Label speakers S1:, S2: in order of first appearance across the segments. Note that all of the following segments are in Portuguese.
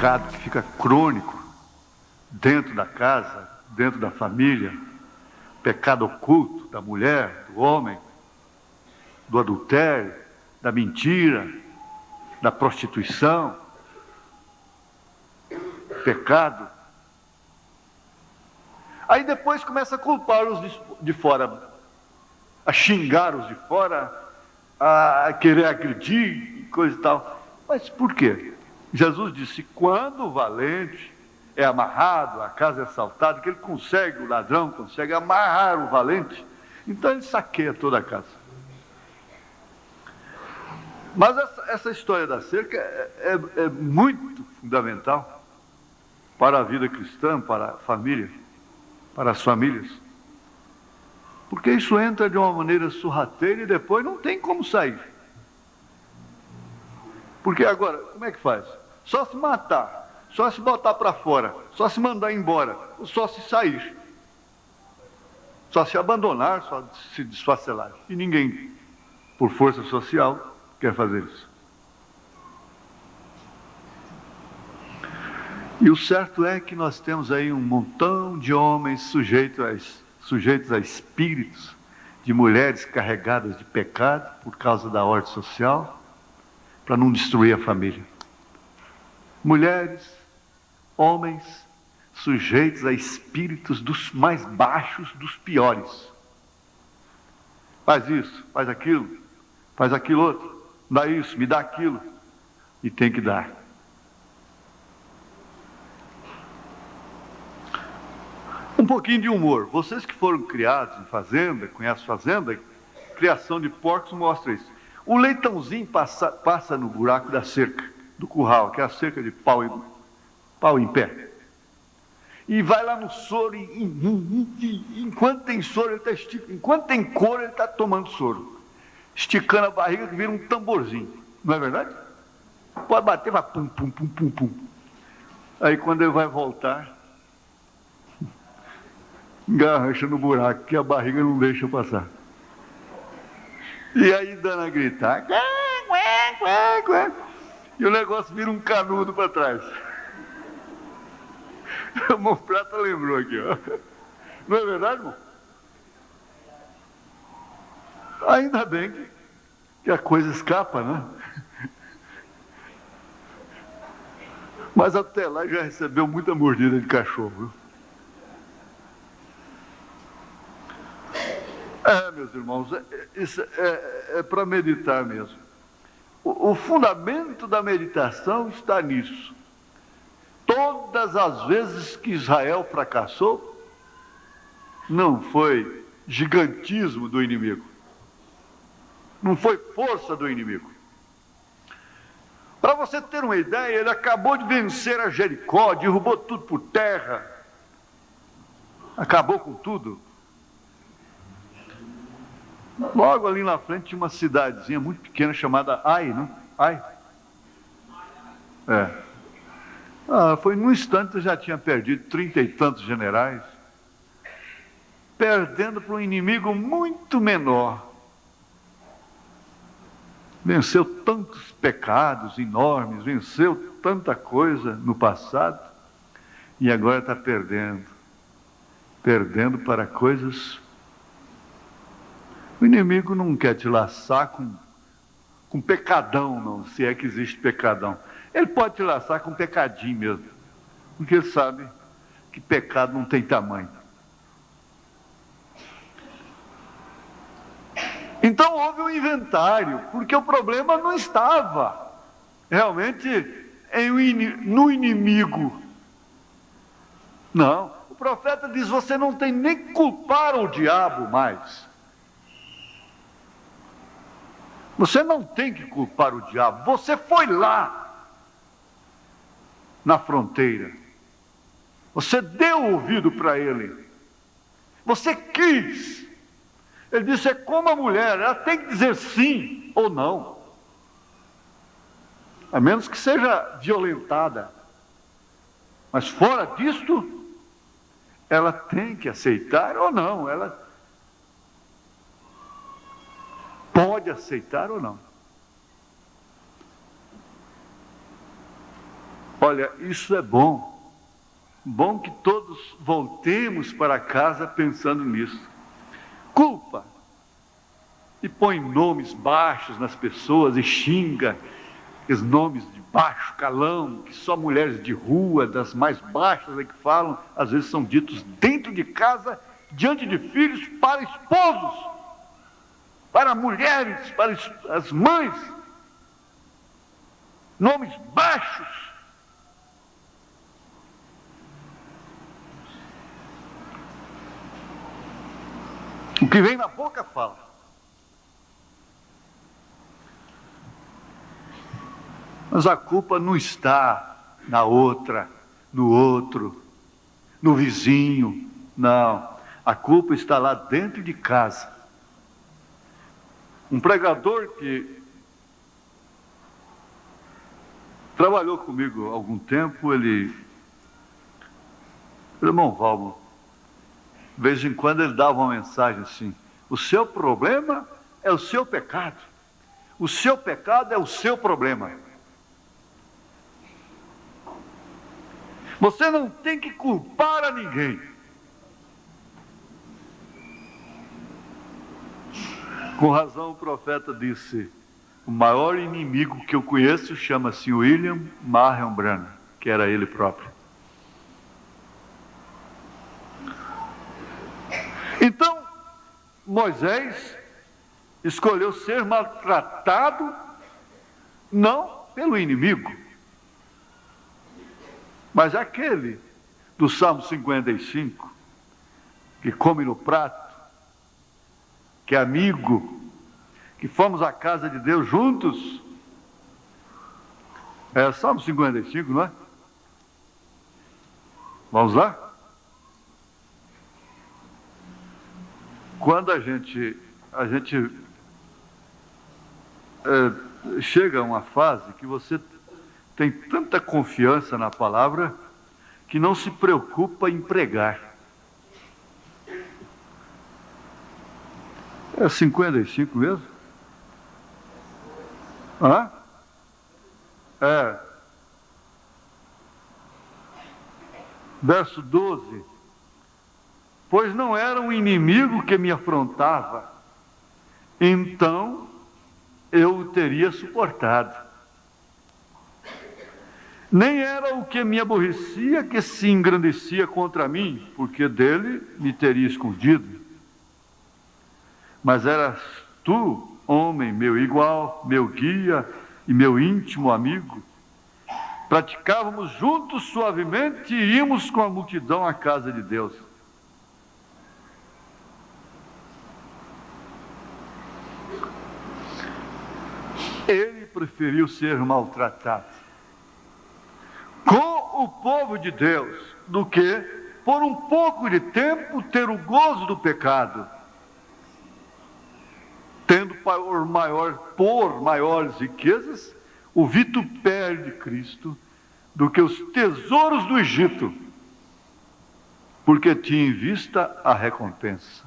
S1: pecado que fica crônico dentro da casa, dentro da família, pecado oculto da mulher, do homem, do adultério, da mentira, da prostituição, pecado. Aí depois começa a culpar os de fora, a xingar os de fora, a querer agredir, coisa e tal. Mas por quê? Jesus disse, quando o valente é amarrado, a casa é assaltada, que ele consegue, o ladrão consegue amarrar o valente, então ele saqueia toda a casa. Mas essa história da cerca é muito fundamental para a vida cristã, para a família, para as famílias. Porque isso entra de uma maneira sorrateira e depois não tem como sair. Porque agora, como é que faz? Só se matar, só se botar para fora, só se mandar embora, só se sair. Só se abandonar, só se desfacelar. E ninguém, por força social, quer fazer isso. E o certo é que nós temos aí um montão de homens sujeitos a espíritos, de mulheres carregadas de pecado por causa da ordem social, para não destruir a família. Mulheres, homens, sujeitos a espíritos dos mais baixos, dos piores. Faz isso, faz aquilo outro, dá isso, me dá aquilo, e tem que dar. Um pouquinho de humor. Vocês que foram criados em fazenda, conhecem fazenda, criação de porcos mostra isso. O leitãozinho passa no buraco da cerca, do curral, que é a cerca de pau em pé. E vai lá no soro, enquanto tem soro, ele está esticando. Enquanto tem couro, ele está tomando soro. Esticando a barriga que vira um tamborzinho. Não é verdade? Pode bater, vai pum, pum, pum, pum, pum. Aí quando ele vai voltar, engarrancha no buraco, que a barriga não deixa passar. E aí dando a gritar, e o negócio vira um canudo para trás. O irmão Prata lembrou aqui, ó. Não é verdade, irmão? Ainda bem que a coisa escapa, né? Mas até lá já recebeu muita mordida de cachorro, viu? Meus irmãos, isso é para meditar mesmo. O fundamento da meditação está nisso. Todas as vezes que Israel fracassou, não foi gigantismo do inimigo, não foi força do inimigo. Para você ter uma ideia, ele acabou de vencer a Jericó, derrubou tudo por terra, acabou com tudo. Logo ali na frente tinha uma cidadezinha muito pequena chamada Ai, não? Ai? Foi num instante já tinha perdido 30 e tantos generais, perdendo para um inimigo muito menor. Venceu tantos pecados enormes, venceu tanta coisa no passado, e agora está perdendo para coisas. O inimigo não quer te laçar com pecadão, não, se é que existe pecadão. Ele pode te laçar com pecadinho mesmo, porque ele sabe que pecado não tem tamanho. Então houve um inventário, porque o problema não estava realmente no inimigo. Não, o profeta diz, você não tem nem que culpar o diabo mais. Você não tem que culpar o diabo, você foi lá, na fronteira, você deu ouvido para ele, você quis. Ele disse, é como a mulher, ela tem que dizer sim ou não, a menos que seja violentada, mas fora disto, ela tem que aceitar ou não, ela pode aceitar ou não. Olha, isso é bom. Bom que todos voltemos para casa pensando nisso. Culpa. E põe nomes baixos nas pessoas e xinga os nomes de baixo calão, que só mulheres de rua, das mais baixas, é que falam, às vezes são ditos dentro de casa, diante de filhos, para esposos, para mulheres, para as mães. Nomes baixos. O que vem na boca fala. Mas a culpa não está na outra, no outro, no vizinho. Não. A culpa está lá dentro de casa. Um pregador que trabalhou comigo há algum tempo, irmão Valmo, de vez em quando ele dava uma mensagem assim: o seu problema é o seu pecado. O seu pecado é o seu problema. Você não tem que culpar a ninguém. Com razão o profeta disse: o maior inimigo que eu conheço chama-se William Marion Branham, que era ele próprio. Então, Moisés escolheu ser maltratado não pelo inimigo, mas aquele do Salmo 55, que come no prato, que é amigo, que fomos à casa de Deus juntos. É Salmo 55, não é? Vamos lá? Quando a gente chega a uma fase que você tem tanta confiança na palavra que não se preocupa em pregar. É 55 mesmo? Hã? É. Verso 12. Pois não era um inimigo que me afrontava, então eu o teria suportado. Nem era o que me aborrecia que se engrandecia contra mim, porque dele me teria escondido. Mas eras tu, homem, meu igual, meu guia e meu íntimo amigo. Praticávamos juntos suavemente e íamos com a multidão à casa de Deus. Ele preferiu ser maltratado com o povo de Deus do que, por um pouco de tempo, ter o gozo do pecado, tendo por maiores riquezas o vitupério de Cristo do que os tesouros do Egito, porque tinha em vista a recompensa.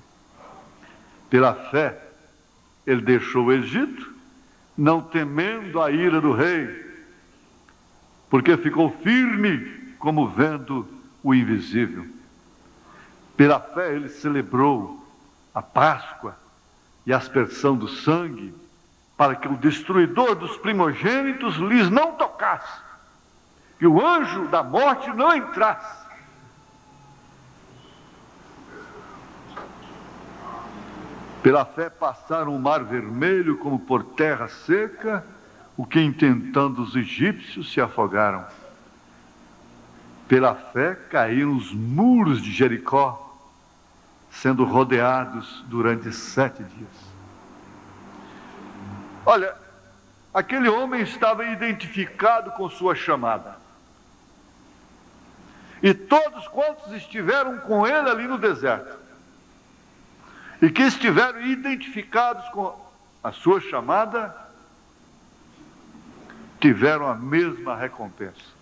S1: Pela fé, ele deixou o Egito, não temendo a ira do rei, porque ficou firme como vendo o invisível. Pela fé ele celebrou a Páscoa e a aspersão do sangue, para que o destruidor dos primogênitos lhes não tocasse, que o anjo da morte não entrasse. Pela fé passaram o mar vermelho como por terra seca, o que intentando os egípcios se afogaram. Pela fé caíram os muros de Jericó, sendo rodeados durante 7 dias. Olha, aquele homem estava identificado com sua chamada. E todos quantos estiveram com ele ali no deserto, e que estiveram identificados com a sua chamada, tiveram a mesma recompensa.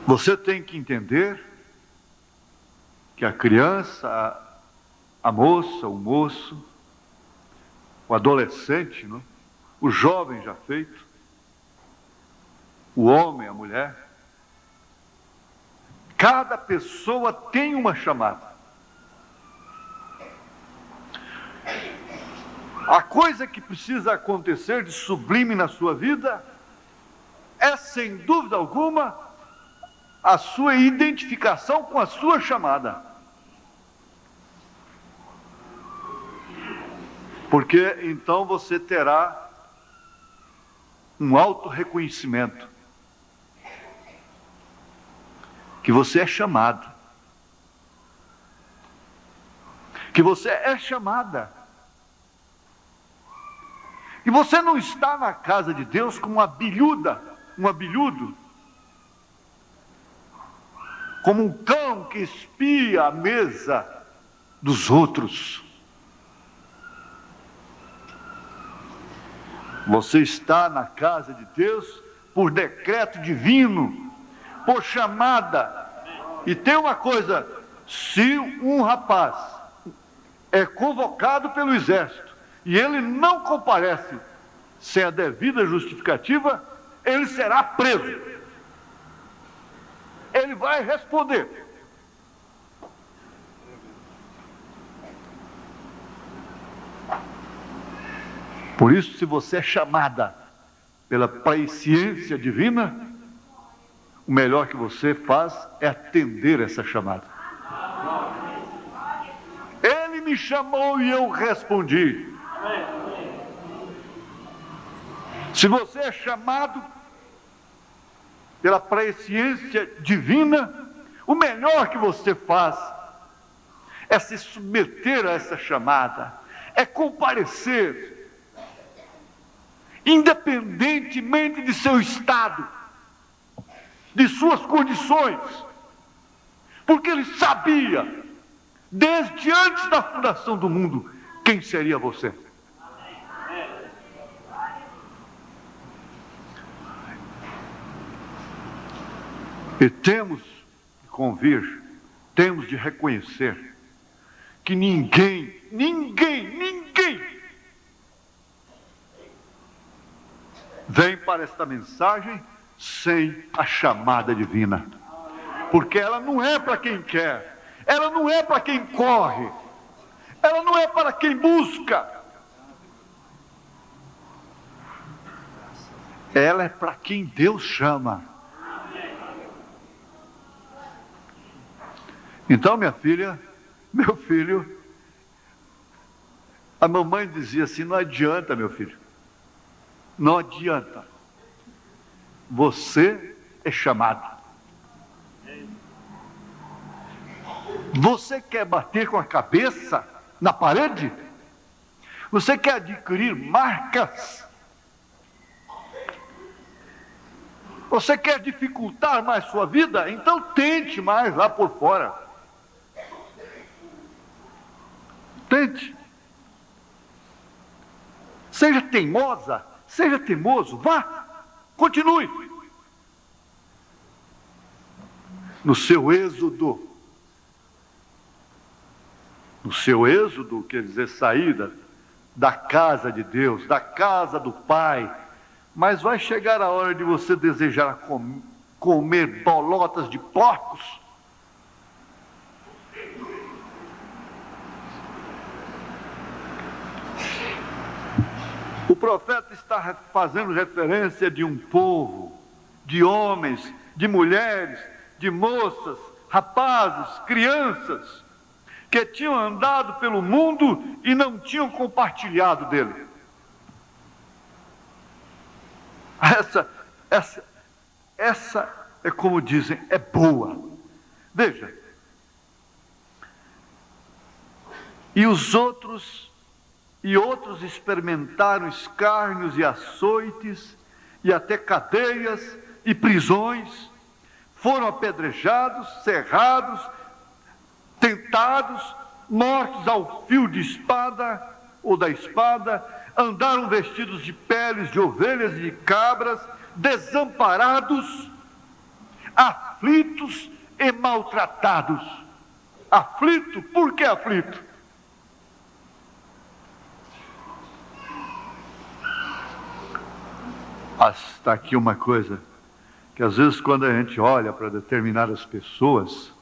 S1: Você tem que entender que a criança, a moça, o moço, o adolescente, não? o jovem já feito, o homem, a mulher. Cada pessoa tem uma chamada. A coisa que precisa acontecer de sublime na sua vida é, sem dúvida alguma, a sua identificação com a sua chamada. Porque então você terá um auto-reconhecimento que você é chamado, que você é chamada. E você não está na casa de Deus como uma abelhuda, um abelhudo, como um cão que espia a mesa dos outros. Você está na casa de Deus por decreto divino, por chamada. E tem uma coisa: se um rapaz é convocado pelo exército e ele não comparece sem a devida justificativa, ele será preso. Ele vai responder. Por isso, se você é chamada pela presciência divina, o melhor que você faz é atender essa chamada. Ele me chamou e eu respondi. Se você é chamado pela presciência divina, o melhor que você faz é se submeter a essa chamada, é comparecer, independentemente de seu estado, de suas condições, porque ele sabia, desde antes da fundação do mundo, quem seria você. E temos de convir, temos de reconhecer que ninguém vem para esta mensagem sem a chamada divina. Porque ela não é para quem quer, ela não é para quem corre, ela não é para quem busca. Ela é para quem Deus chama. Então, minha filha, meu filho, a mamãe dizia assim: não adianta, meu filho, não adianta, você é chamado. Você quer bater com a cabeça na parede? Você quer adquirir marcas? Você quer dificultar mais sua vida? Então tente mais lá por fora. Tente. Seja teimosa, seja teimoso, vá, continue. No seu êxodo, quer dizer, saída da casa de Deus, da casa do Pai. Mas vai chegar a hora de você desejar comer bolotas de porcos. O profeta está fazendo referência de um povo, de homens, de mulheres, de moças, rapazes, crianças, que tinham andado pelo mundo e não tinham compartilhado dele. Essa é, como dizem, é boa. Veja. E outros experimentaram escárnios e açoites, e até cadeias e prisões, foram apedrejados, cerrados, tentados, mortos ao fio de espada ou da espada, andaram vestidos de peles de ovelhas e de cabras, desamparados, aflitos e maltratados. Aflito, por que aflito? Mas está aqui uma coisa, que às vezes quando a gente olha para determinadas pessoas,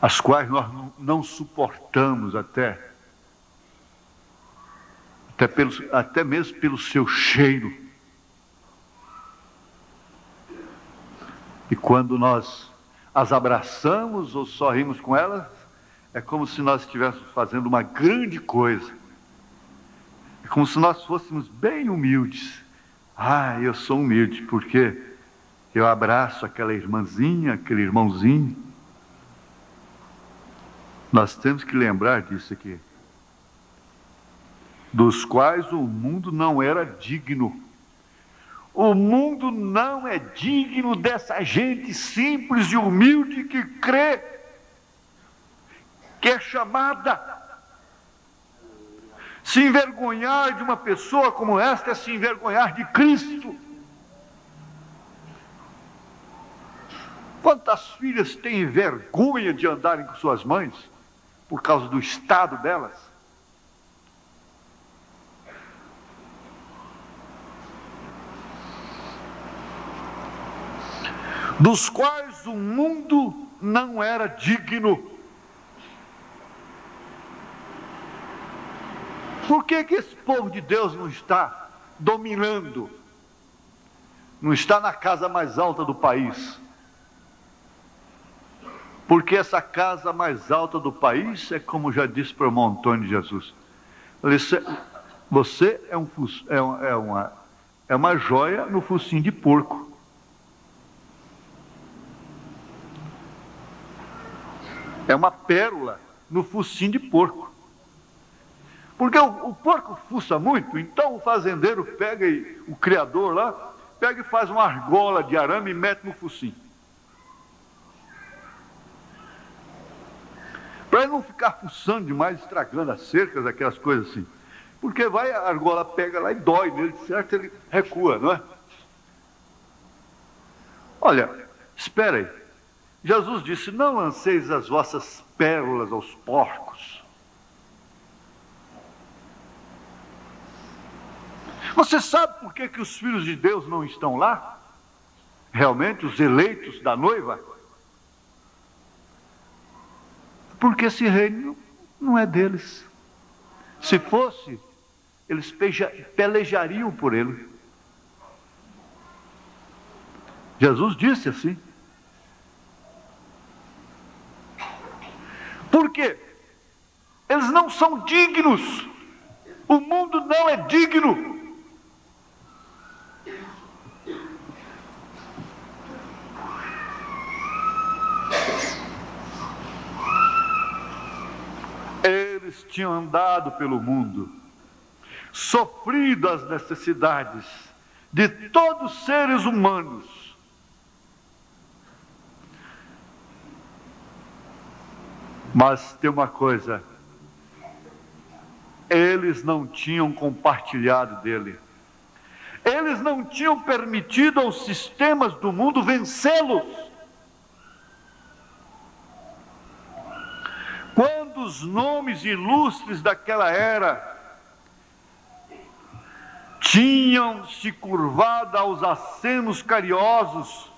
S1: as quais nós não suportamos até mesmo pelo seu cheiro. E quando nós as abraçamos ou sorrimos com elas, é como se nós estivéssemos fazendo uma grande coisa. É como se nós fôssemos bem humildes. Ah, eu sou humilde porque eu abraço aquela irmãzinha, aquele irmãozinho. Nós temos que lembrar disso aqui. Dos quais o mundo não era digno. O mundo não é digno dessa gente simples e humilde que crê, que é chamada. Se envergonhar de uma pessoa como esta é se envergonhar de Cristo. Quantas filhas têm vergonha de andarem com suas mães por causa do estado delas? Dos quais o mundo não era digno. Por que esse povo de Deus não está dominando? Não está na casa mais alta do país? Porque essa casa mais alta do país é como já disse para o irmão Antônio de Jesus. Você é uma joia no focinho de porco. É uma pérola no focinho de porco. Porque o porco fuça muito, então o fazendeiro pega, o criador lá, pega e faz uma argola de arame e mete no focinho. Para ele não ficar fuçando demais, estragando as cercas, aquelas coisas assim. Porque a argola pega lá e dói nele, certo? Ele recua, não é? Olha, espera aí. Jesus disse, não lanceis as vossas pérolas aos porcos. Você sabe por que os filhos de Deus não estão lá? Realmente, os eleitos da noiva? Porque esse reino não é deles. Se fosse, eles pelejariam por ele. Jesus disse assim. Por quê? Eles não são dignos. O mundo não é digno. Eles tinham andado pelo mundo, sofrido as necessidades de todos os seres humanos. Mas tem uma coisa, eles não tinham compartilhado dele. Eles não tinham permitido aos sistemas do mundo vencê-los. Quando os nomes ilustres daquela era tinham se curvado aos acenos carinhosos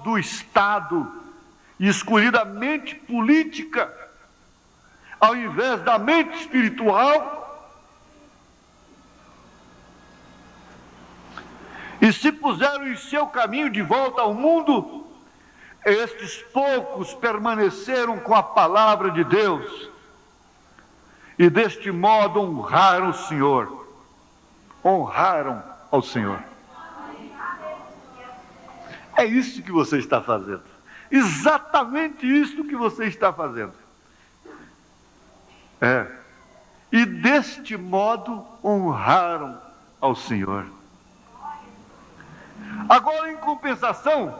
S1: do Estado e escolhido a mente política ao invés da mente espiritual, e se puseram em seu caminho de volta ao mundo, estes poucos permaneceram com a palavra de Deus e deste modo honraram o Senhor, honraram ao Senhor. É isso que você está fazendo, exatamente isso que você está fazendo. E deste modo honraram ao Senhor. Agora, em compensação,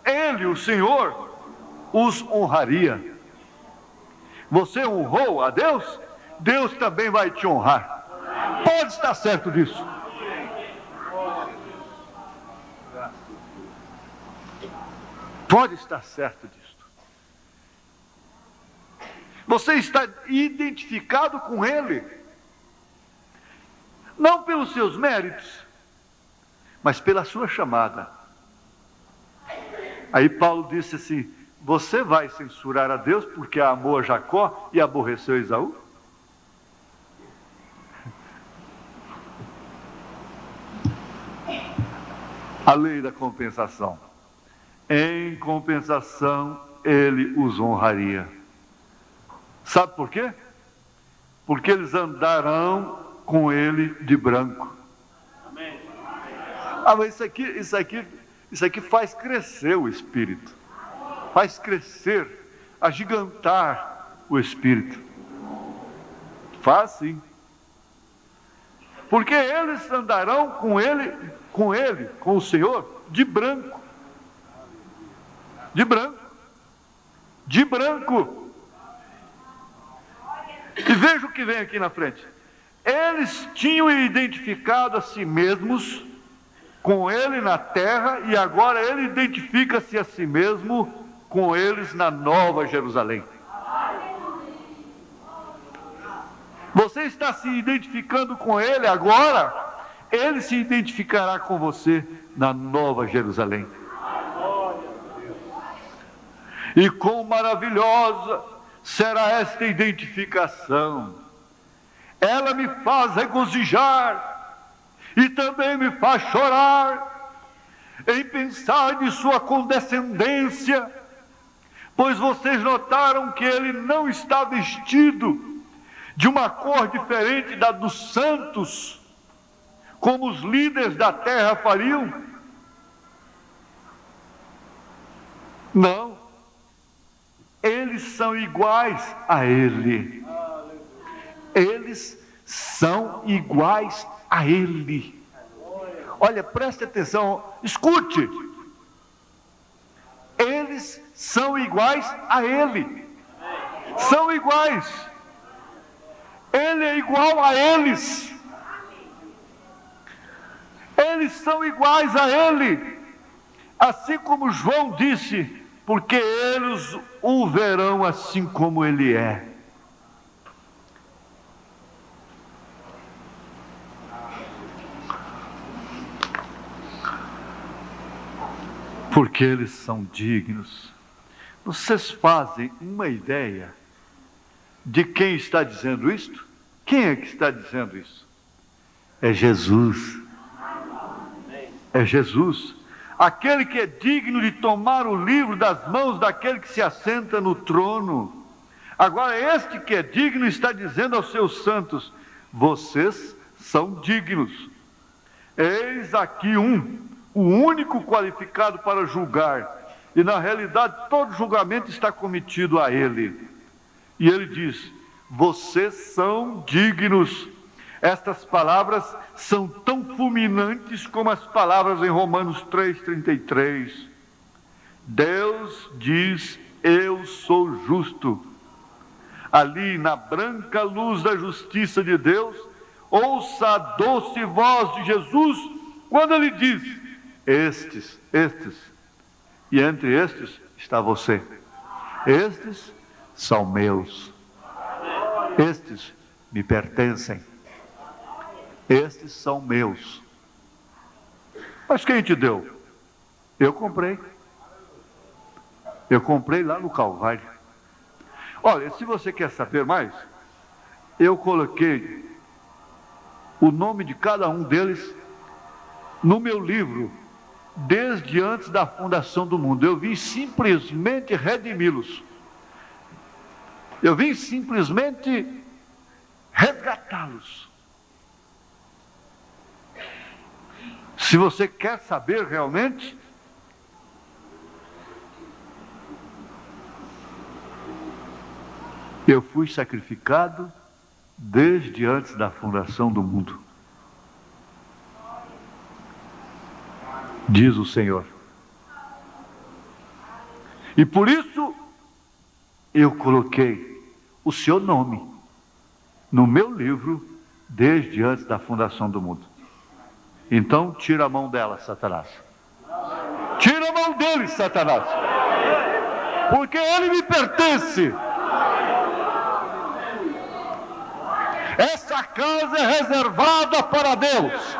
S1: Ele, o Senhor, os honraria. Você honrou a Deus, Deus também vai te honrar. Pode estar certo disso. Pode estar certo disso. Você está identificado com Ele. não pelos seus méritos, mas pela sua chamada. Aí Paulo disse assim: você vai censurar a Deus porque amou a Jacó e aborreceu Esaú? A lei da compensação. Em compensação, ele os honraria. Sabe por quê? Porque eles andarão com ele de branco. Amém. Ah, mas isso aqui faz crescer o espírito. Faz crescer, agigantar o espírito. Faz sim. Porque eles andarão com o Senhor, de branco. De branco. De branco. E veja o que vem aqui na frente. Eles tinham identificado a si mesmos com ele na terra, e agora ele identifica-se a si mesmo com eles na Nova Jerusalém. Você está se identificando com ele agora, ele se identificará com você na Nova Jerusalém. E quão maravilhosa será esta identificação! Ela me faz regozijar e também me faz chorar em pensar de sua condescendência, pois vocês notaram que ele não está vestido de uma cor diferente da dos santos, como os líderes da terra fariam? Não, eles são iguais a ele. Eles são iguais a ele. Olha, preste atenção, escute. Eles são iguais a ele. São iguais. Ele é igual a eles. Eles são iguais a ele. Assim como João disse, porque eles o verão assim como ele é. Porque eles são dignos. Vocês fazem uma ideia de quem está dizendo isto? Quem é que está dizendo isso? É Jesus. É Jesus. Aquele que é digno de tomar o livro das mãos daquele que se assenta no trono. Agora, este que é digno está dizendo aos seus santos: vocês são dignos. Eis aqui o único qualificado para julgar. E na realidade, todo julgamento está cometido a ele. E ele diz: vocês são dignos. Estas palavras são tão fulminantes como as palavras em Romanos 3,33. Deus diz: eu sou justo. Ali na branca luz da justiça de Deus, ouça a doce voz de Jesus, quando ele diz: estes, e entre estes está você. Estes são meus. Estes me pertencem. Estes são meus. Mas quem te deu? Eu comprei. Eu comprei lá no Calvário. Olha, se você quer saber mais, eu coloquei o nome de cada um deles no meu livro, desde antes da fundação do mundo. Eu vim simplesmente redimi-los. Eu vim simplesmente resgatá-los. Se você quer saber realmente, eu fui sacrificado desde antes da fundação do mundo, diz o Senhor. E por isso eu coloquei o seu nome no meu livro desde antes da fundação do mundo. Então tira a mão dela, Satanás. Tira a mão dele, Satanás. Porque ele me pertence. Essa casa é reservada para Deus.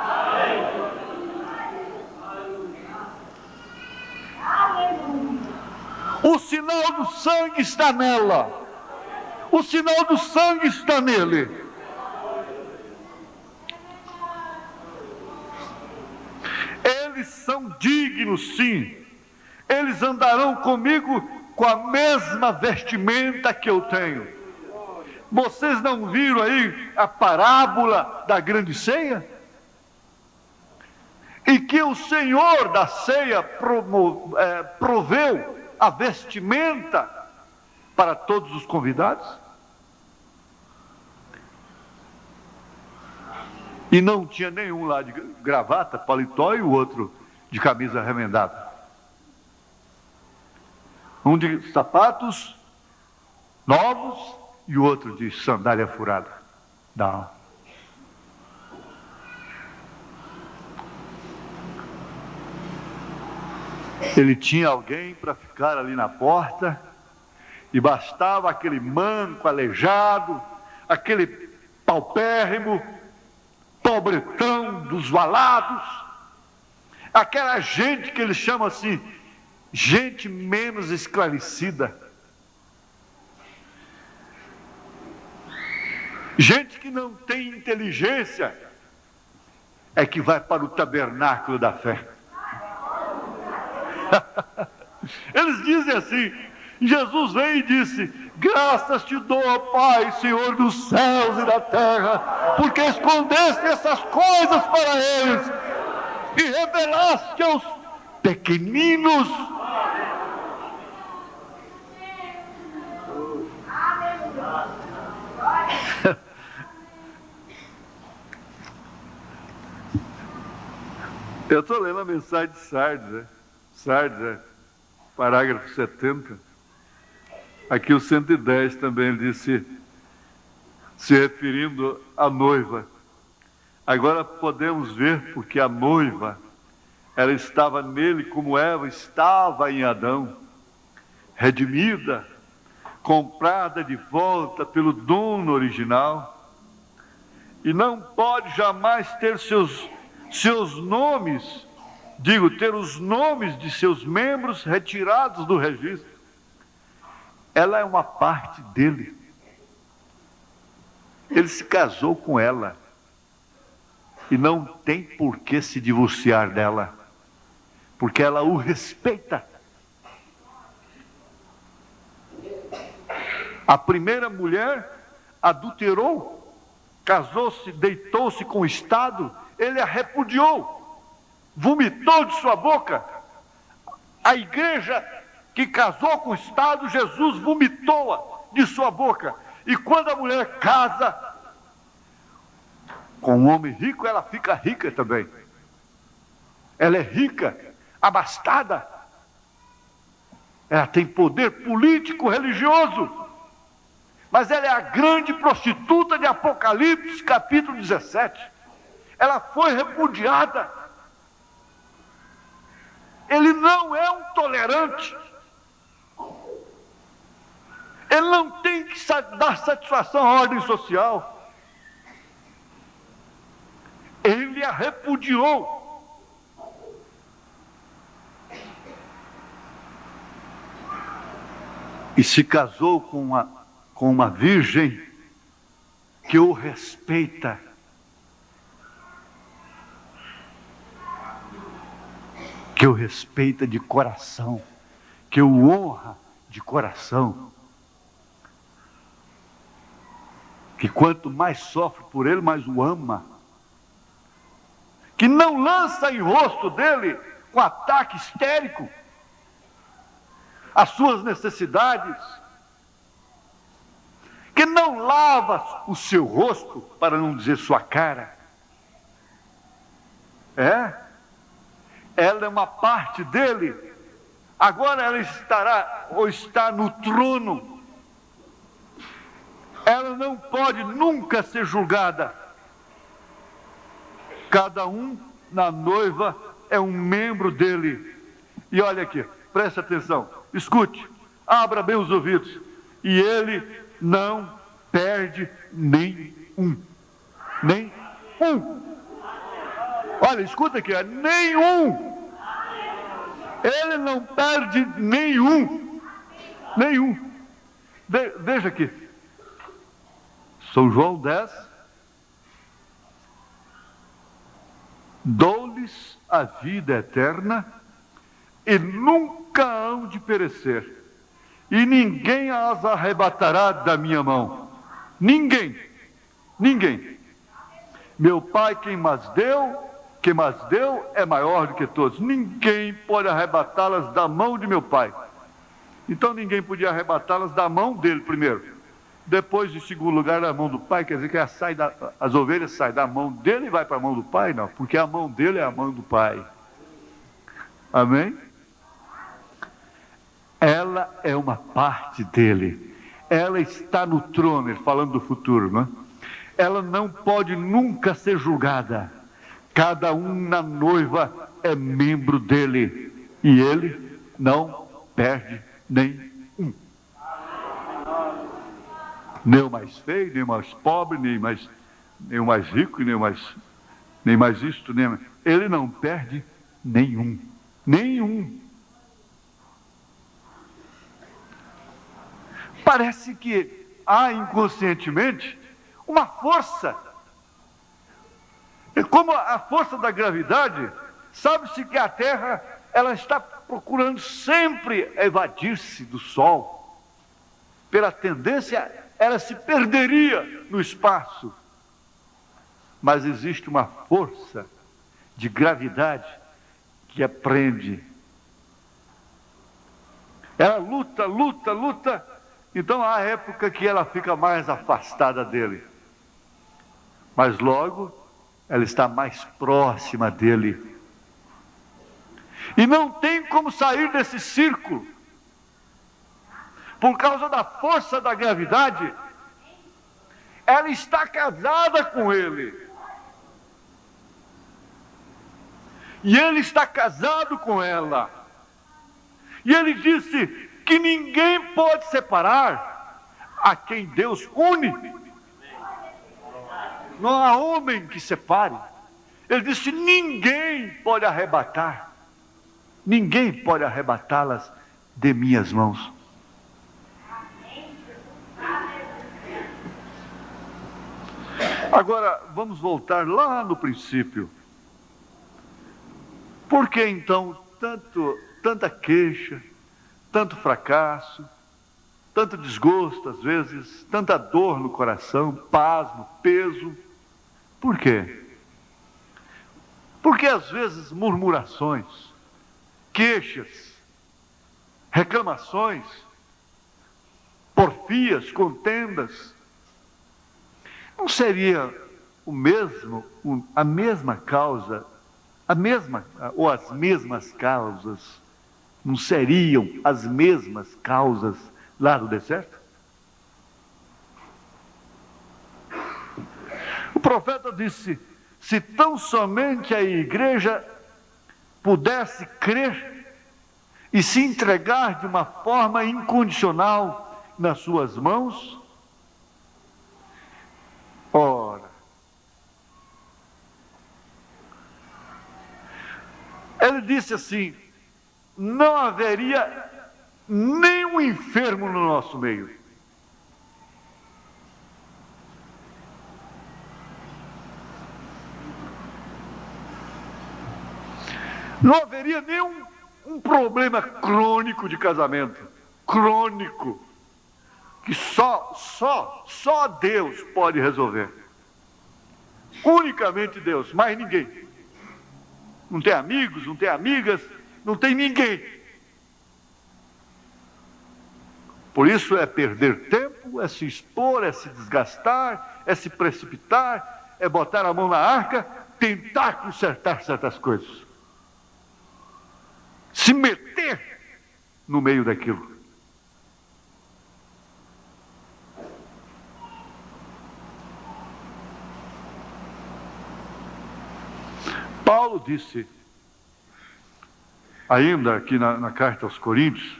S1: O sinal do sangue está nela. O sinal do sangue está nele. Eles são dignos, sim. Eles andarão comigo com a mesma vestimenta que eu tenho. Vocês não viram aí a parábola da grande ceia? E que o Senhor da ceia proveu a vestimenta para todos os convidados? E não tinha nenhum lá de gravata, paletó, e o outro de camisa remendada. Um de sapatos novos e o outro de sandália furada. Não. Ele tinha alguém para ficar ali na porta, e bastava aquele manco, aleijado, aquele paupérrimo, pobretão dos valados, aquela gente que eles chamam assim, gente menos esclarecida, gente que não tem inteligência, é que vai para o tabernáculo da fé. Eles dizem assim, Jesus veio e disse: graças te dou, Pai, Senhor dos céus e da terra, porque escondeste essas coisas para eles e revelaste aos pequeninos. Eu estou lendo a mensagem de Sardes, né? Sardes, parágrafo 70. Aqui o 110 também, ele disse, se referindo à noiva: agora podemos ver porque a noiva, ela estava nele como Eva estava em Adão, redimida, comprada de volta pelo dono original, e não pode jamais ter seus nomes, ter os nomes de seus membros retirados do registro. Ela é uma parte dele. Ele se casou com ela e não tem por que se divorciar dela, porque ela o respeita. A primeira mulher adulterou, casou-se, deitou-se com o Estado, ele a repudiou, vomitou de sua boca. A igreja que casou com o Estado, Jesus vomitou-a de sua boca. E quando a mulher casa com um homem rico, ela fica rica também. Ela é rica, abastada. Ela tem poder político, religioso. Mas ela é a grande prostituta de Apocalipse, capítulo 17. Ela foi repudiada. Ele não é um tolerante. Ele não tem que dar satisfação à ordem social. Ele a repudiou. E se casou com uma virgem que o respeita. Que o respeita de coração. Que o honra de coração. Que quanto mais sofre por ele, mais o ama. Que não lança em rosto dele, com ataque histérico, as suas necessidades. Que não lava o seu rosto, para não dizer sua cara. Ela é uma parte dele. Agora ela está no trono. Ela não pode nunca ser julgada. Cada um na noiva é um membro dele. E olha aqui, preste atenção, escute, abra bem os ouvidos. E ele não perde nenhum. Nenhum. Olha, escuta aqui, nenhum. Ele não perde nenhum. Nenhum. Veja aqui. São João 10. Dou-lhes a vida eterna e nunca hão de perecer, e ninguém as arrebatará da minha mão. Ninguém. Ninguém. Meu Pai quem mas deu é maior do que todos. Ninguém pode arrebatá-las da mão de meu Pai. Então ninguém podia arrebatá-las da mão dele primeiro. Depois, em segundo lugar, da mão do Pai, quer dizer que as ovelhas saem da mão dele e vai para a mão do Pai? Não, porque a mão dele é a mão do Pai. Amém? Ela é uma parte dele. Ela está no trono, ele falando do futuro, não é? Ela não pode nunca ser julgada. Cada um na noiva é membro dele. E ele não perde nenhum. Nem o mais feio, nem o mais pobre, nem o mais rico, nem mais isto, nem... Ele não perde nenhum. Nenhum. Parece que há inconscientemente uma força. É como a força da gravidade. Sabe-se que a Terra, ela está procurando sempre evadir-se do Sol. Pela tendência, ela se perderia no espaço. Mas existe uma força de gravidade que a prende. Ela luta. Então há época que ela fica mais afastada dele. Mas logo ela está mais próxima dele. E não tem como sair desse círculo. Por causa da força da gravidade, ela está casada com ele. E ele está casado com ela. E ele disse que ninguém pode separar a quem Deus une. Não há homem que separe. Ele disse: ninguém pode arrebatar. Ninguém pode arrebatá-las de minhas mãos. Agora, vamos voltar lá no princípio. Por que então tanta queixa, tanto fracasso, tanto desgosto às vezes, tanta dor no coração, pasmo, peso? Por quê? Porque às vezes murmurações, queixas, reclamações, porfias, contendas, não seria a mesma causa, ou as mesmas causas, não seriam as mesmas causas lá no deserto? O profeta disse: se tão somente a igreja pudesse crer e se entregar de uma forma incondicional nas suas mãos. Ora, ele disse assim: não haveria nenhum enfermo no nosso meio. Não haveria nenhum problema crônico de casamento. Crônico. Que só Deus pode resolver. Unicamente Deus, mais ninguém. Não tem amigos, não tem amigas, não tem ninguém. Por isso é perder tempo, é se expor, é se desgastar, é se precipitar, é botar a mão na arca, tentar consertar certas coisas. Se meter no meio daquilo. Paulo disse, ainda aqui na carta aos Coríntios,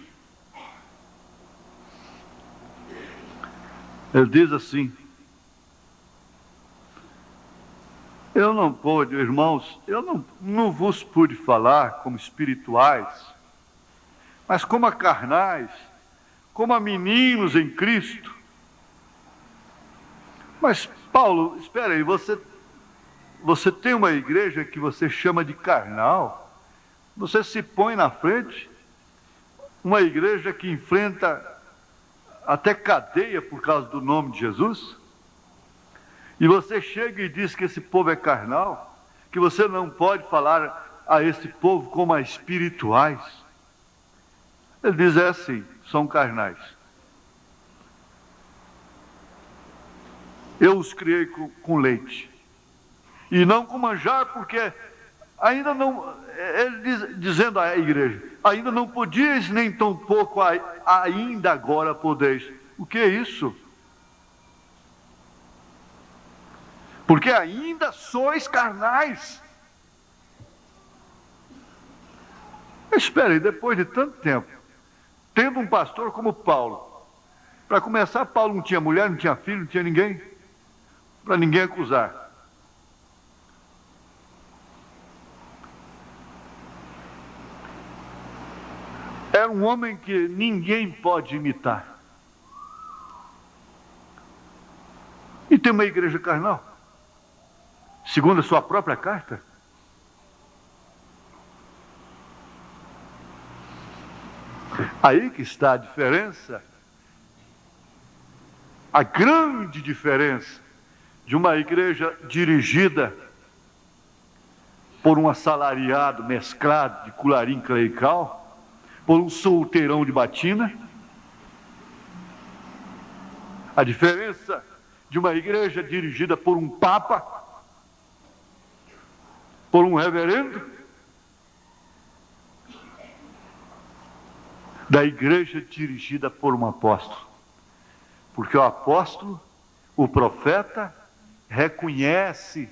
S1: Ele diz assim: eu não pude, irmãos, eu não vos pude falar como espirituais, mas como a carnais, como a meninos em Cristo. Mas, Paulo, espera aí, você tem uma igreja que você chama de carnal? Você se põe na frente, uma igreja que enfrenta até cadeia por causa do nome de Jesus? E você chega e diz que esse povo é carnal, que você não pode falar a esse povo como a espirituais. Ele diz, é assim, são carnais. Eu os criei com leite, e não com manjar, porque ainda não, ele dizendo à igreja, ainda não podias, nem tão pouco ainda agora podeis. O que é isso? Porque ainda sois carnais. Espera aí, depois de tanto tempo, tendo um pastor como Paulo, para começar, Paulo não tinha mulher, não tinha filho, não tinha ninguém, para ninguém acusar. Era um homem que ninguém pode imitar. E tem uma igreja carnal, segundo a sua própria carta. Aí que está a diferença, a grande diferença de uma igreja dirigida por um assalariado mesclado de colarim clerical, por um solteirão de batina. A diferença de uma igreja dirigida por um papa, por um reverendo, da igreja dirigida por um apóstolo. Porque o apóstolo, o profeta, reconhece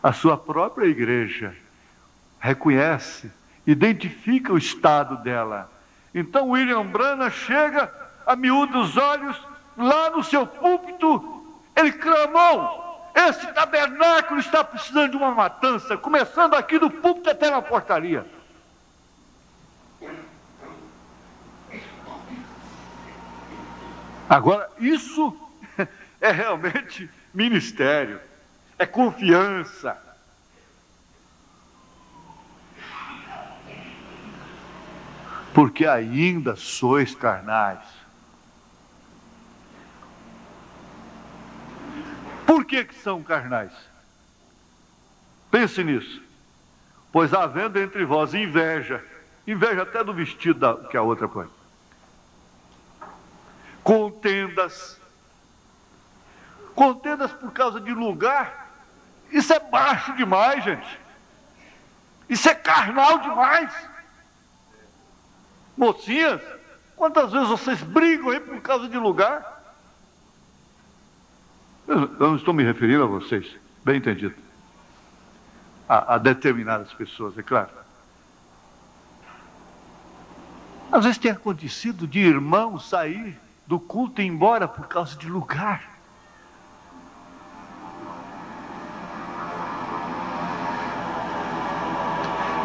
S1: a sua própria igreja, reconhece, identifica o estado dela. Então William Branham chega a miúdos olhos, lá no seu púlpito, ele clamou: esse tabernáculo está precisando de uma matança, começando aqui do púlpito até na portaria. Agora, isso é realmente ministério, é confiança. Porque ainda sois carnais. Por que são carnais? Pense nisso. Pois havendo entre vós inveja até do vestido que a outra põe, contendas por causa de lugar. Isso é baixo demais, gente. Isso é carnal demais. Mocinhas, quantas vezes vocês brigam aí por causa de lugar? Eu não estou me referindo a vocês, bem entendido. A determinadas pessoas, é claro. Às vezes tem acontecido de irmão sair do culto e ir embora por causa de lugar.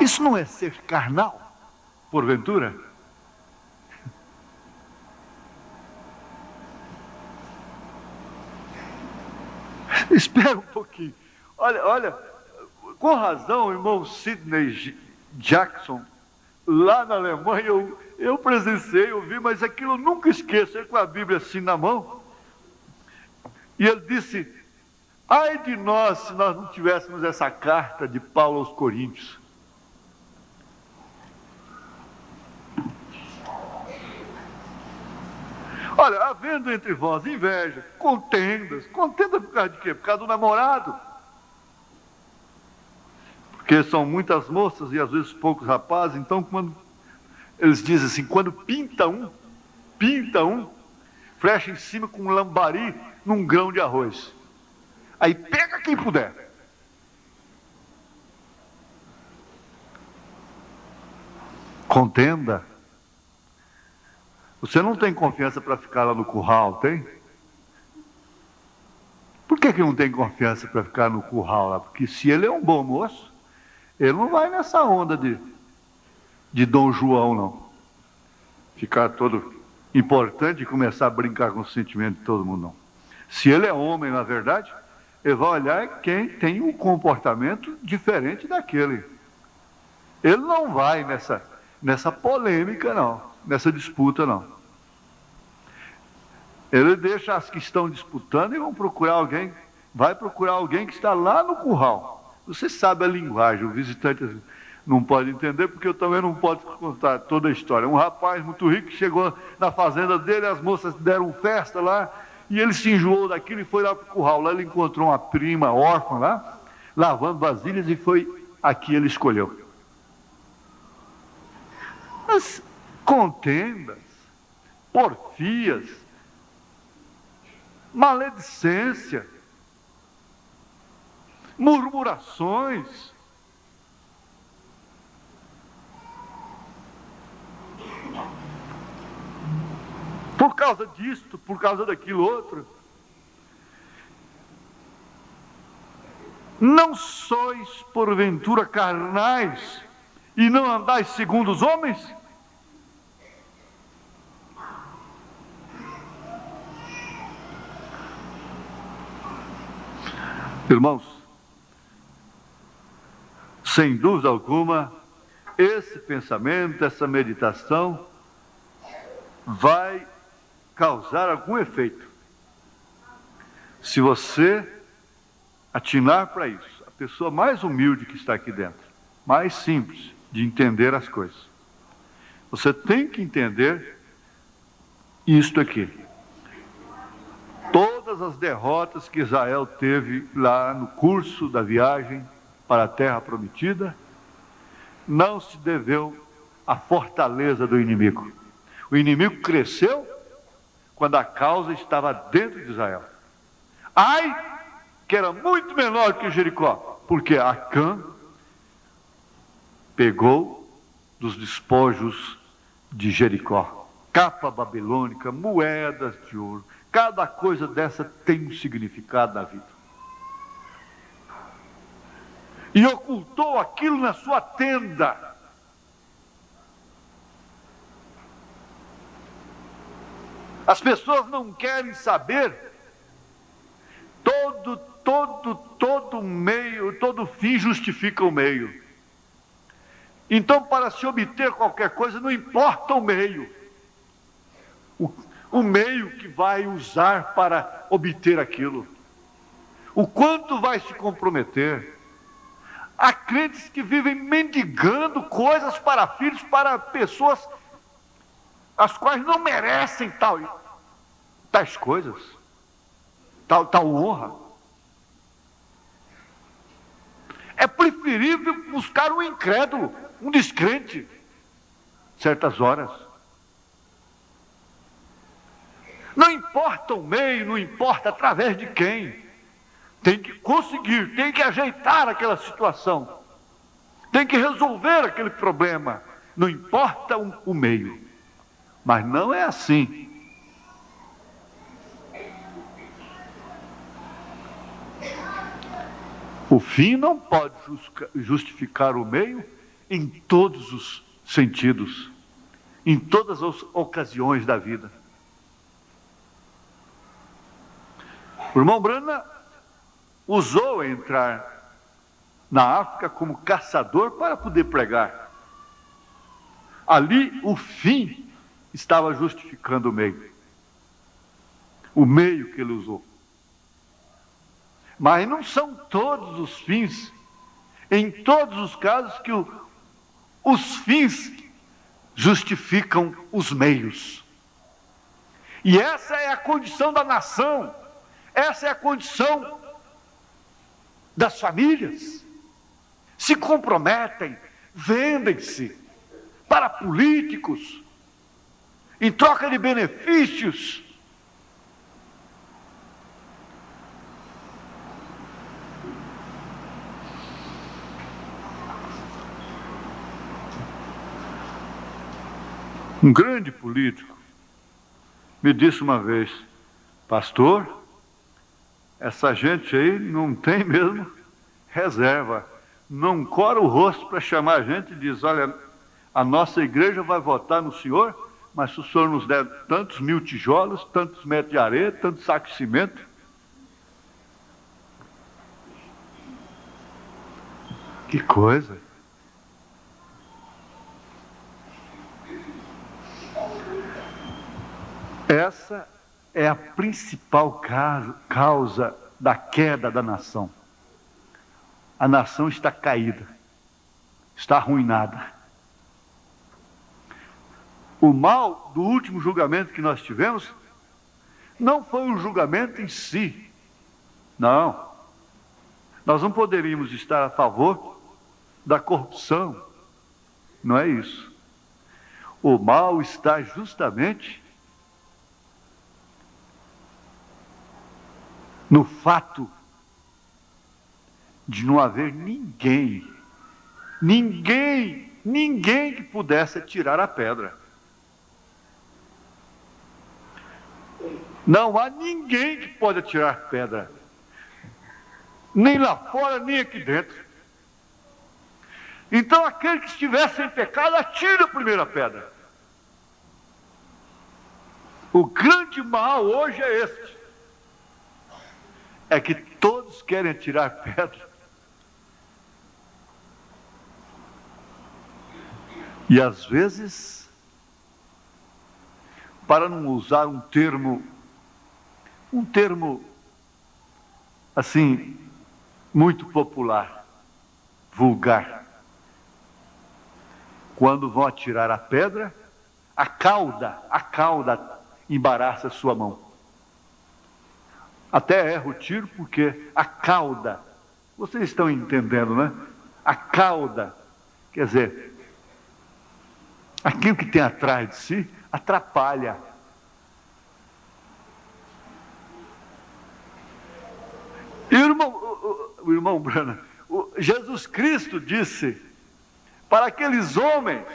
S1: Isso não é ser carnal, porventura? Espera um pouquinho. Olha, com razão, o irmão Sidney Jackson, lá na Alemanha, eu presenciei, eu vi, mas aquilo eu nunca esqueço, ele com a Bíblia assim na mão, e ele disse: ai de nós se nós não tivéssemos essa carta de Paulo aos Coríntios. Olha, havendo entre vós inveja, contendas por causa de quê? Por causa do namorado. Porque são muitas moças e às vezes poucos rapazes, então quando eles dizem assim, quando pinta um, flecha em cima com um lambari num grão de arroz. Aí pega quem puder. Contenda. Você não tem confiança para ficar lá no curral, tem? Por que não tem confiança para ficar no curral lá? Porque se ele é um bom moço, ele não vai nessa onda de Dom João, não. Ficar todo importante e começar a brincar com o sentimento de todo mundo, não. Se ele é homem, na verdade, ele vai olhar quem tem um comportamento diferente daquele. Ele não vai nessa polêmica, não. Nessa disputa, não. Ele deixa as que estão disputando e vão procurar alguém. Vai procurar alguém que está lá no curral. Você sabe a linguagem, o visitante não pode entender, porque eu também não posso contar toda a história. Um rapaz muito rico chegou na fazenda dele, as moças deram festa lá, e ele se enjoou daquilo e foi lá para o curral. Lá ele encontrou uma prima órfã lá, lavando vasilhas, e foi aqui ele escolheu. As contendas, porfias, maledicência, murmurações, por causa disto, por causa daquilo outro. Não sois porventura carnais e não andais segundo os homens? Irmãos, sem dúvida alguma, esse pensamento, essa meditação vai causar algum efeito. Se você atinar para isso, a pessoa mais humilde que está aqui dentro, mais simples de entender as coisas, você tem que entender isto aqui. Todas as derrotas que Israel teve lá no curso da viagem para a terra prometida, não se deveu à fortaleza do inimigo. O inimigo cresceu quando a causa estava dentro de Israel. Ai, que era muito menor que Jericó, porque Acã pegou dos despojos de Jericó, capa babilônica, moedas de ouro. Cada coisa dessa tem um significado na vida. E ocultou aquilo na sua tenda. As pessoas não querem saber. Todo meio, todo fim justifica o meio. Então, para se obter qualquer coisa, não importa o meio. O meio que vai usar para obter aquilo. O quanto vai se comprometer. Há crentes que vivem mendigando coisas para filhos, para pessoas as quais não merecem tais coisas, tal honra. É preferível buscar um incrédulo, um descrente, certas horas. Não importa o meio, não importa através de quem. Tem que conseguir, tem que ajeitar aquela situação. Tem que resolver aquele problema. Não importa o meio. Mas não é assim. O fim não pode justificar o meio em todos os sentidos, em todas as ocasiões da vida. O irmão Brana usou entrar na África como caçador para poder pregar. Ali o fim estava justificando o meio. O meio que ele usou. Mas não são todos os fins, em todos os casos, que os fins justificam os meios. E essa é a condição da nação, essa é a condição das famílias. Se comprometem, vendem-se para políticos, em troca de benefícios. Um grande político me disse uma vez: pastor, essa gente aí não tem mesmo reserva, não cora o rosto para chamar a gente e diz: olha, a nossa igreja vai votar no senhor, mas se o senhor nos der tantos 1000 tijolos, tantos metros de areia, tantos sacos de cimento. Que coisa! Essa é a principal causa da queda da nação. A nação está caída, está arruinada. O mal do último julgamento que nós tivemos não foi o julgamento em si. Não. Nós não poderíamos estar a favor da corrupção. Não é isso. O mal está justamente no fato de não haver ninguém que pudesse tirar a pedra. Não há ninguém que pode tirar pedra, nem lá fora, nem aqui dentro. Então aquele que estiver sem pecado, atire a primeira pedra. O grande mal hoje é este: é que todos querem tirar pedra. E às vezes, para não usar um termo assim, muito popular, vulgar, quando vão atirar a pedra, a cauda embaraça a sua mão. Até erra o tiro porque a cauda, vocês estão entendendo, né? A cauda, quer dizer, aquilo que tem atrás de si atrapalha. E o irmão Brana, Jesus Cristo disse para aqueles homens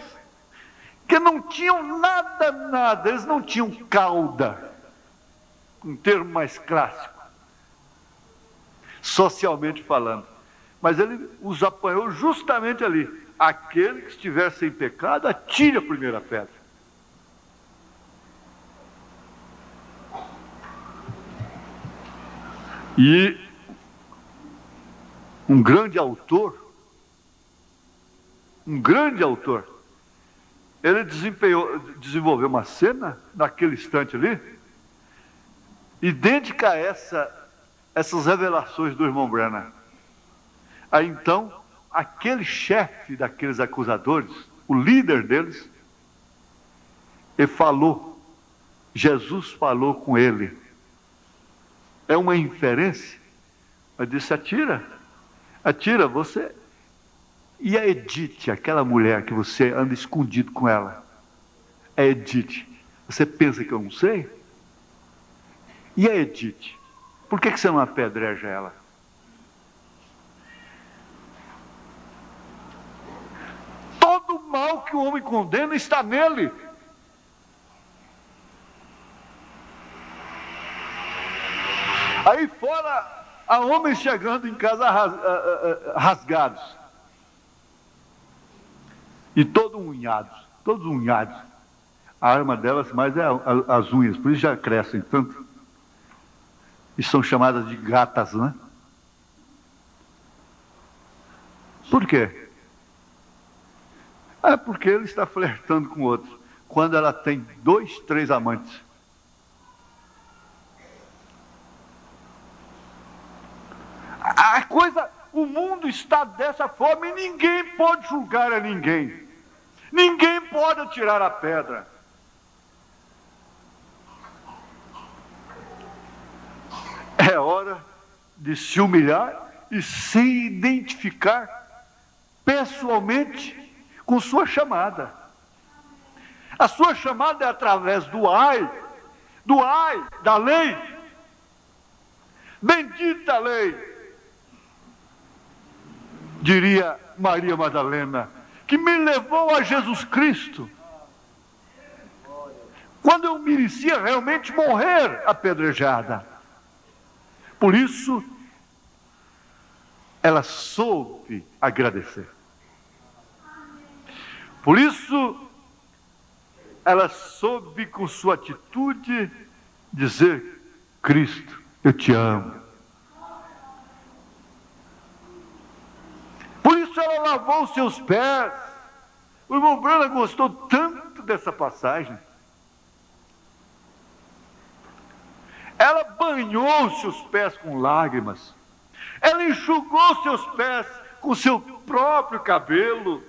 S1: que não tinham nada, eles não tinham cauda, um termo mais clássico, socialmente falando, mas ele os apanhou justamente ali: aquele que estiver sem pecado, atire a primeira pedra. E um grande autor, ele desenvolveu uma cena naquele instante ali, idêntica a essas revelações do irmão Branham. Aí então, aquele chefe daqueles acusadores, o líder deles, ele falou, Jesus falou com ele. É uma inferência, mas disse: atira você. E a Edith, aquela mulher que você anda escondido com ela, a Edith, você pensa que eu não sei? E a Edith, por que você não apedreja ela? Todo o mal que o homem condena está nele. Aí fora, há homens chegando em casa rasgados. E todos unhados. A arma delas mais é as unhas, por isso já crescem tanto. E são chamadas de gatas, né? Por quê? É porque ele está flertando com outro. Quando ela tem 2, 3 amantes. A coisa, o mundo está dessa forma e ninguém pode julgar a ninguém. Ninguém pode atirar a pedra. É hora de se humilhar e se identificar pessoalmente com sua chamada. A sua chamada é através do ai, da lei. Bendita a lei, diria Maria Madalena, que me levou a Jesus Cristo. quando eu merecia realmente morrer apedrejada. Por isso, ela soube agradecer. Por isso, ela soube com sua atitude dizer: Cristo, eu te amo. Por isso ela lavou os seus pés. O irmão Branham gostou tanto dessa passagem. Ela banhou os seus pés com lágrimas. Ela enxugou seus pés com seu próprio cabelo,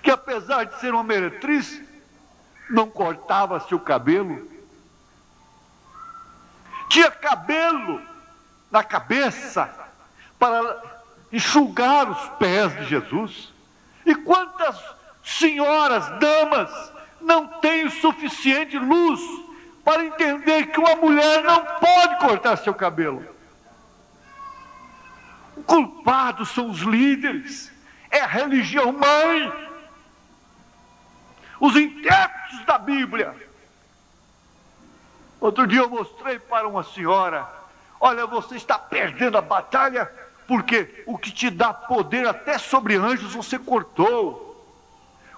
S1: que apesar de ser uma meretriz, não cortava seu cabelo. Tinha cabelo na cabeça para enxugar os pés de Jesus. E quantas senhoras, damas, não têm o suficiente luz para entender que uma mulher não pode cortar seu cabelo? O culpado são os líderes, é a religião mãe, os intérpretes da Bíblia. Outro dia eu mostrei para uma senhora: olha, você está perdendo a batalha, porque o que te dá poder até sobre anjos você cortou.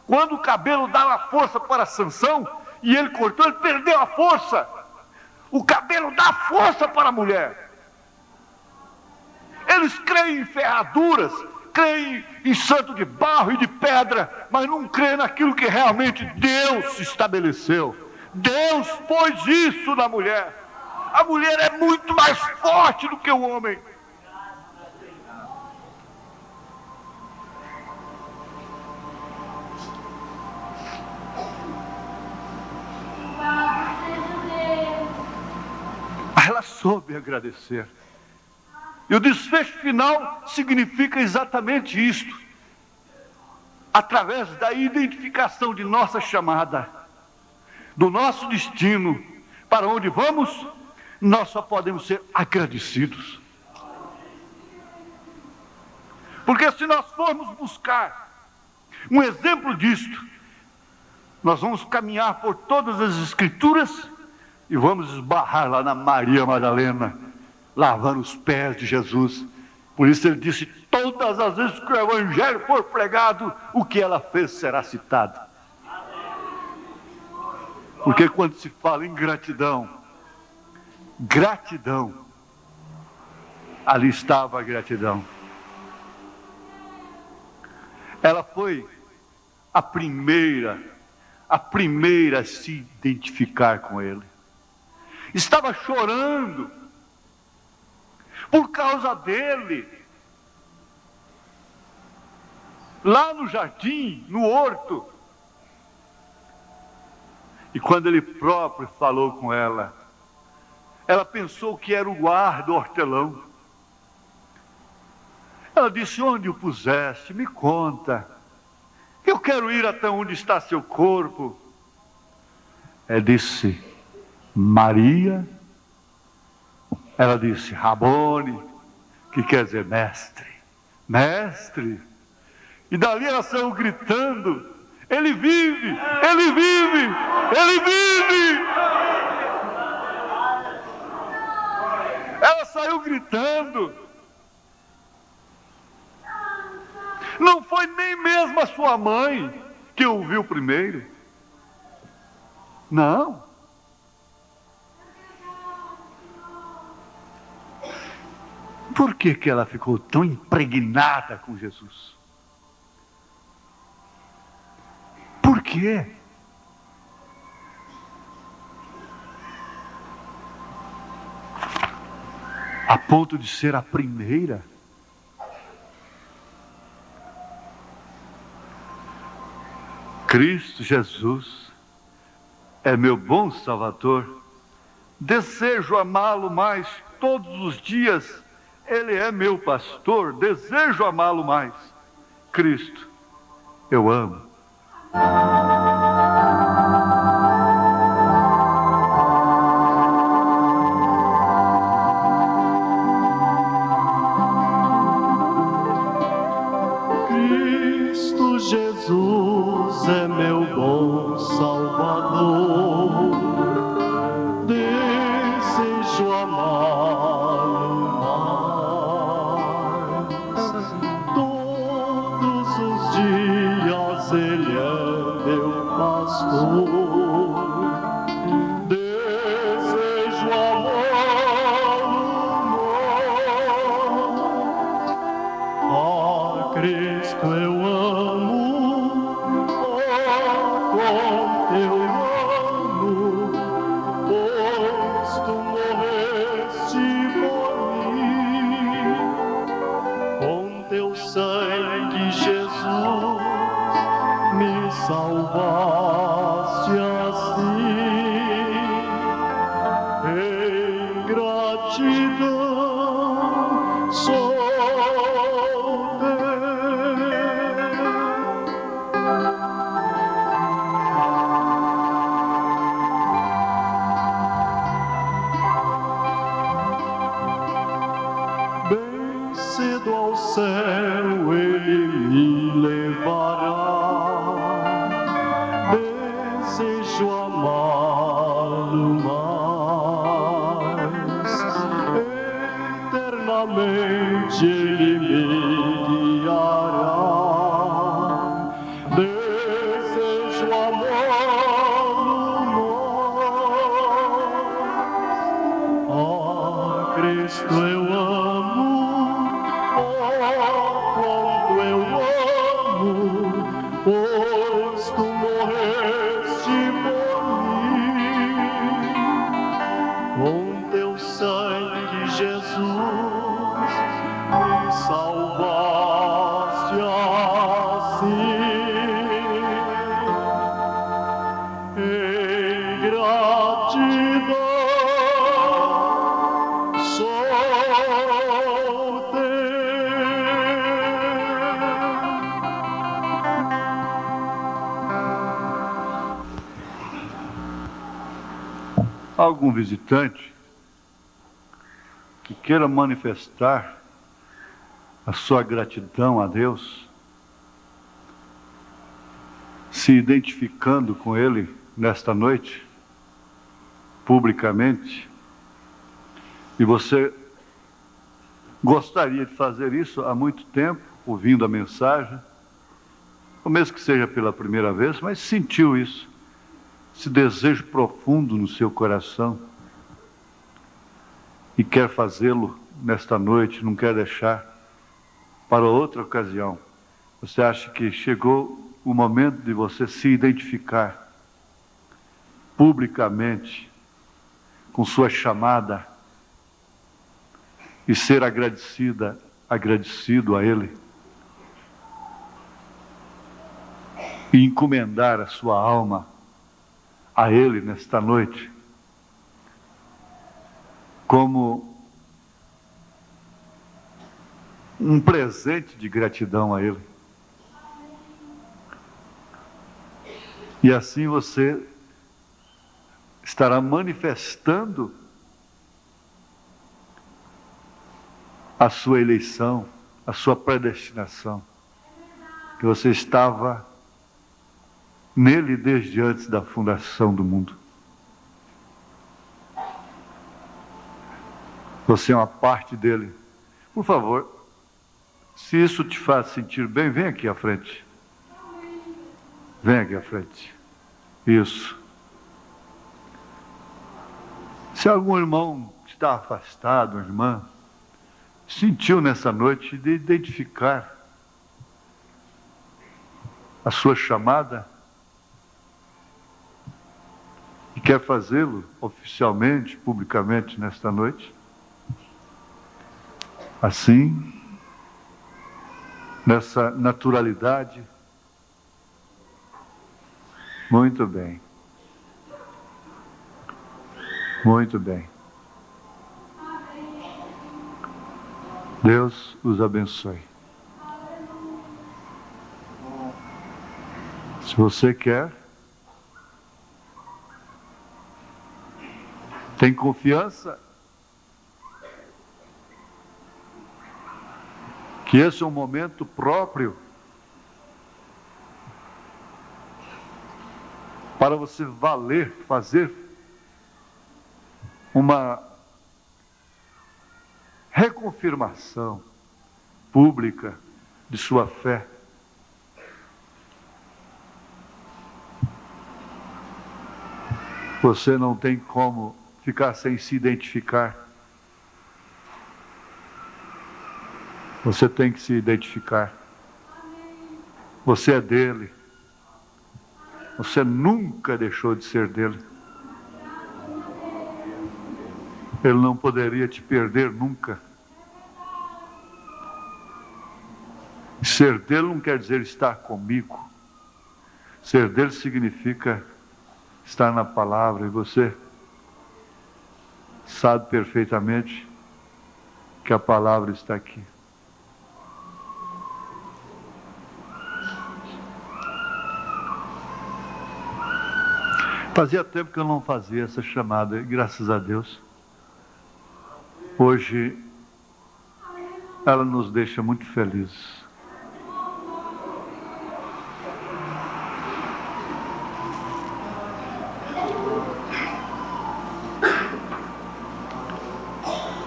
S1: Quando o cabelo dava força para Sansão e ele cortou, ele perdeu a força. O cabelo dá força para a mulher. Eles creem em ferraduras, creem em santo de barro e de pedra, mas não creem naquilo que realmente Deus estabeleceu. Deus pôs isso na mulher. A mulher é muito mais forte do que o homem. Ela soube agradecer. E o desfecho final significa exatamente isto. Através da identificação de nossa chamada, do nosso destino, para onde vamos, nós só podemos ser agradecidos. Porque se nós formos buscar um exemplo disto, nós vamos caminhar por todas as Escrituras e vamos esbarrar lá na Maria Madalena, lavando os pés de Jesus. Por isso ele disse: todas as vezes que o Evangelho for pregado, o que ela fez será citado. Porque quando se fala em gratidão, ali estava a gratidão. Ela foi a primeira a se identificar com ele. Estava chorando por causa dele, lá no jardim, no horto. E quando ele próprio falou com ela, ela pensou que era o guarda, o hortelão. Ela disse: onde o puseste? Me conta. Eu quero ir até onde está seu corpo. Ele disse: Maria. Ela disse: Rabone, que quer dizer mestre, mestre. E dali ela saiu gritando: ele vive, ele vive, ele vive. Ela saiu gritando. Não foi nem mesmo a sua mãe que ouviu primeiro. Não. Por que ela ficou tão impregnada com Jesus? Por quê? A ponto de ser a primeira. Cristo Jesus é meu bom Salvador. Desejo amá-lo mais todos os dias. Ele é meu pastor. Desejo amá-lo mais. Cristo, eu amo.
S2: Cristo Jesus é meu bom Salvador. céu Ele me levará. Desejo amá-lo mais, eternamente Ele me guiará. Desejo amá-lo mais. Ah, Cristo eu amo, oh, quanto eu amo, pois tu morreste por mim. Com teu sangue, Jesus, me salvaste assim. Em gratidão sou teu.
S1: Algum visitante que queira manifestar a sua gratidão a Deus, se identificando com Ele nesta noite, publicamente, e você gostaria de fazer isso há muito tempo, ouvindo a mensagem, ou mesmo que seja pela primeira vez, mas sentiu isso, esse desejo profundo no seu coração, e quer fazê-lo nesta noite, não quer deixar para outra ocasião. Você acha que chegou o momento de você se identificar publicamente com sua chamada e ser agradecido a Ele, e encomendar a sua alma a Ele nesta noite, como um presente de gratidão a Ele. E assim você estará manifestando a sua eleição, a sua predestinação, que você estava nele desde antes da fundação do mundo. Você é uma parte dele. Por favor, se isso te faz sentir bem, vem aqui à frente. Vem aqui à frente. Isso. Se algum irmão está afastado, irmã, sentiu nessa noite de identificar a sua chamada e quer fazê-lo oficialmente, publicamente nesta noite, assim, nessa naturalidade, muito bem. Muito bem. Deus os abençoe. Se você quer, tem confiança que esse é um momento próprio para você fazer uma reconfirmação pública de sua fé. Você não tem como ficar sem se identificar. Você tem que se identificar. Você é dele. Você nunca deixou de ser dele. Ele não poderia te perder nunca. Ser dele não quer dizer estar comigo. Ser dele significa estar na palavra, e você sabe perfeitamente que a palavra está aqui. Fazia tempo que eu não fazia essa chamada, e graças a Deus, hoje ela nos deixa muito felizes.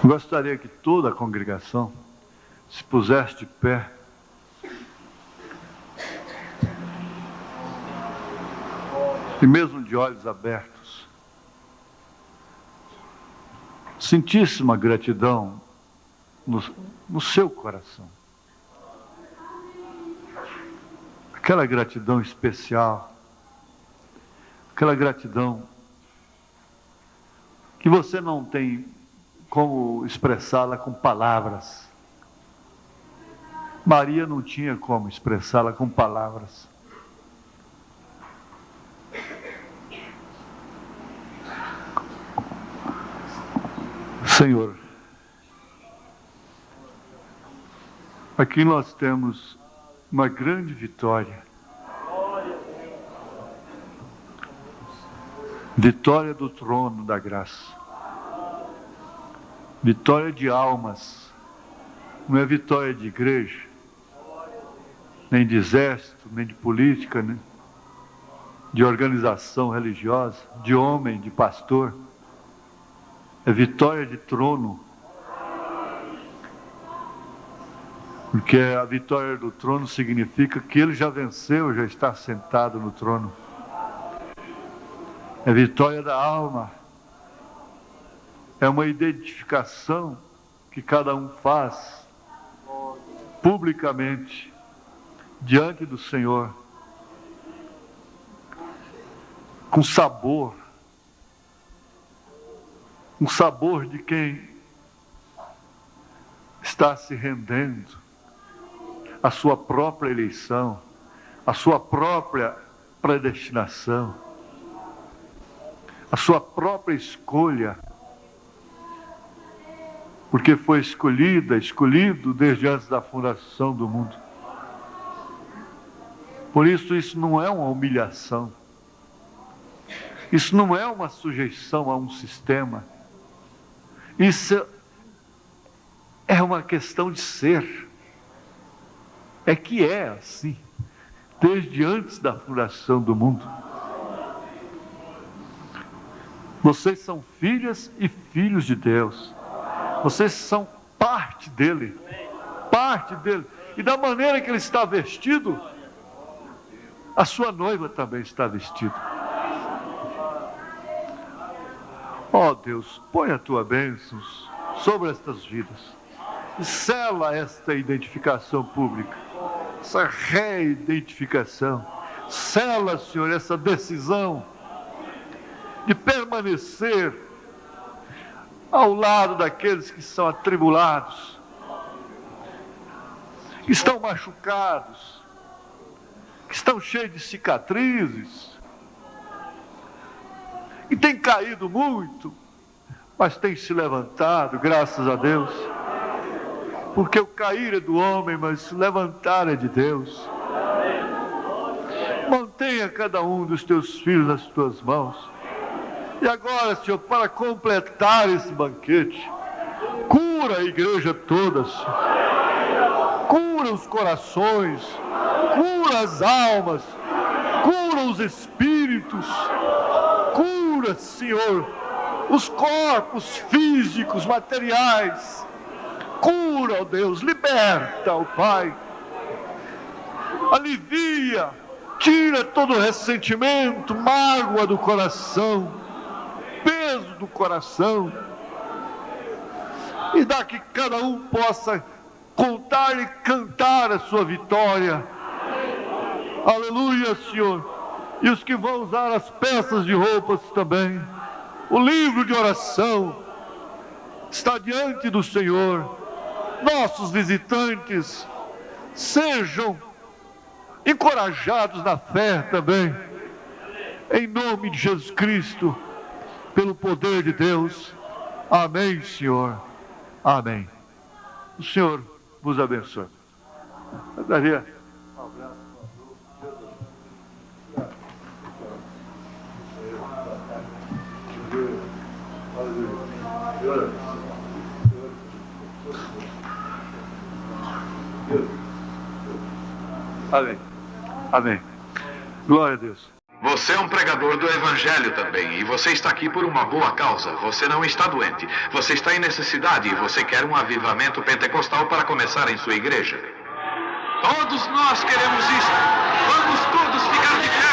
S1: Gostaria que toda a congregação se pusesse de pé e mesmo de olhos abertos, sentisse uma gratidão no seu coração. Aquela gratidão especial, aquela gratidão que você não tem como expressá-la com palavras. Maria não tinha como expressá-la com palavras. Senhor, aqui nós temos uma grande vitória. Vitória do trono da graça. Vitória de almas. Não é vitória de igreja, nem de exército, nem de política, né? De organização religiosa, de homem, de pastor. É vitória de trono. Porque a vitória do trono significa que ele já venceu, já está sentado no trono. É vitória da alma. É uma identificação que cada um faz publicamente diante do Senhor, com sabor, um sabor de quem está se rendendo à sua própria eleição, à sua própria predestinação, à sua própria escolha, porque foi escolhido desde antes da fundação do mundo. Por isso não é uma humilhação, isso não é uma sujeição a um sistema, isso é uma questão de ser, é que é assim, desde antes da fundação do mundo. Vocês são filhas e filhos de Deus. Vocês são parte dele. Parte dele. E da maneira que ele está vestido, a sua noiva também está vestida. Ó Deus, põe a tua bênção sobre estas vidas. E sela esta identificação pública. Essa reidentificação. Sela, Senhor, essa decisão de permanecer ao lado daqueles que são atribulados, que estão machucados, que estão cheios de cicatrizes, que têm caído muito, mas têm se levantado, graças a Deus, porque o cair é do homem, mas se levantar é de Deus. Mantenha cada um dos teus filhos nas tuas mãos. E agora, Senhor, para completar esse banquete, cura a igreja toda, Senhor. Cura os corações, cura as almas, cura os espíritos, cura, Senhor, os corpos físicos, materiais. Cura, ó Deus, liberta, ó Pai. Alivia, tira todo ressentimento, mágoa do coração, peso do coração, e dá que cada um possa contar e cantar a sua vitória. Aleluia, Senhor. E os que vão usar as peças de roupas também, o livro de oração está diante do Senhor. Nossos visitantes sejam encorajados na fé também, em nome de Jesus Cristo, pelo poder de Deus. Amém, Senhor. Amém. O Senhor vos abençoe. Eu daria um abraço. Amém. Amém. Glória a Deus.
S3: Você é um pregador do Evangelho também, e você está aqui por uma boa causa. Você não está doente. Você está em necessidade e você quer um avivamento pentecostal para começar em sua igreja. Todos nós queremos isso. Vamos todos ficar de pé.